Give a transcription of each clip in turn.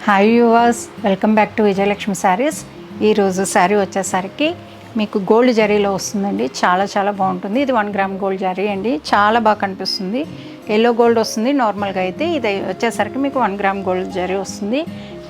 Hi viewers, welcome back to Vijayalakshmi saris. ఈరోజు శారీ వచ్చేసరికి మీకు గోల్డ్ జరీలో వస్తుందండి. చాలా బాగుంటుంది. ఇది 1 గ్రామ్ గోల్డ్ జరీ అండి. చాలా బాగా కనిపిస్తుంది. ఎల్లో గోల్డ్ వస్తుంది నార్మల్గా అయితే. ఇది వచ్చేసరికి మీకు 1 గ్రామ్ గోల్డ్ జరీ వస్తుంది.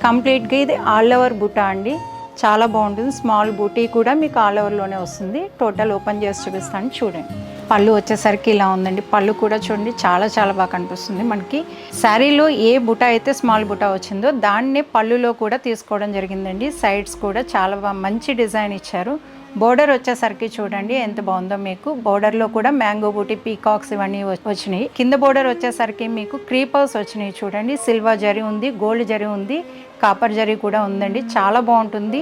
కంప్లీట్గా ఇది ఆల్ ఓవర్ బుటా అండి. చాలా బాగుంటుంది. స్మాల్ బూటీ కూడా మీకు ఆల్ ఓవర్లోనే వస్తుంది. టోటల్ ఓపెన్ చేసి చూపిస్తాను చూడండి. పళ్ళు వచ్చేసరికి ఇలా ఉందండి. పళ్ళు కూడా చూడండి చాలా బాగా కనిపిస్తుంది. మనకి శారీలో ఏ బుటా అయితే స్మాల్ బుటా వచ్చిందో దాన్నే పళ్ళులో కూడా తీసుకోవడం జరిగిందండి. సైడ్స్ కూడా చాలా బాగా మంచి డిజైన్ ఇచ్చారు. బోర్డర్ వచ్చేసరికి చూడండి ఎంత బాగుందో. మీకు బోర్డర్లో కూడా మ్యాంగో బూటీ, పీకాక్స్ ఇవన్నీ వచ్చినాయి. కింద బోర్డర్ వచ్చేసరికి మీకు క్రీపర్స్ వచ్చినాయి చూడండి. సిల్వర్ జరీ ఉంది, గోల్డ్ జరీ ఉంది, కాపర్ జరీ కూడా ఉందండి. చాలా బాగుంటుంది.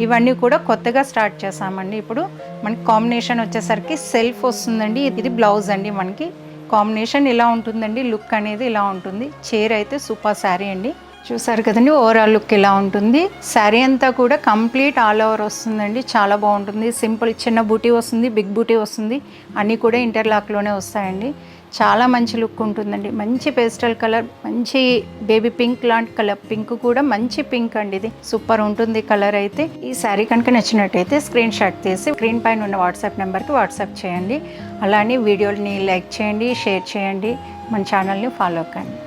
ఇవన్నీ కూడా కొత్తగా స్టార్ట్ చేసామండి. ఇప్పుడు మనకి కాంబినేషన్ వచ్చేసరికి సెల్ఫ్ వస్తుందండి. ఇది బ్లౌజ్ అండి. మనకి కాంబినేషన్ ఇలా ఉంటుందండి. లుక్ అనేది ఇలా ఉంటుంది. చీర అయితే సూపర్ శారీ అండి. చూసారు కదండి, ఓవరాల్ లుక్ ఇలా ఉంటుంది. శారీ అంతా కూడా కంప్లీట్ ఆల్ ఓవర్ వస్తుందండి. చాలా బాగుంటుంది. సింపుల్ చిన్న బూటీ వస్తుంది, బిగ్ బూటీ వస్తుంది. అన్నీ కూడా ఇంటర్లాక్లోనే వస్తాయండి. చాలా మంచి లుక్ ఉంటుందండి. మంచి పేస్టల్ కలర్, మంచి బేబీ పింక్ లాంటి కలర్. పింక్ కూడా మంచి పింక్ అండి. ఇది సూపర్ ఉంటుంది కలర్ అయితే. ఈ శారీ కనుక నచ్చినట్టయితే స్క్రీన్ షాట్ తీసి స్క్రీన్ పైన ఉన్న వాట్సాప్ నెంబర్కి వాట్సాప్ చేయండి. అలానే వీడియోని లైక్ చేయండి, షేర్ చేయండి, మన ఛానల్ని ఫాలో కండి.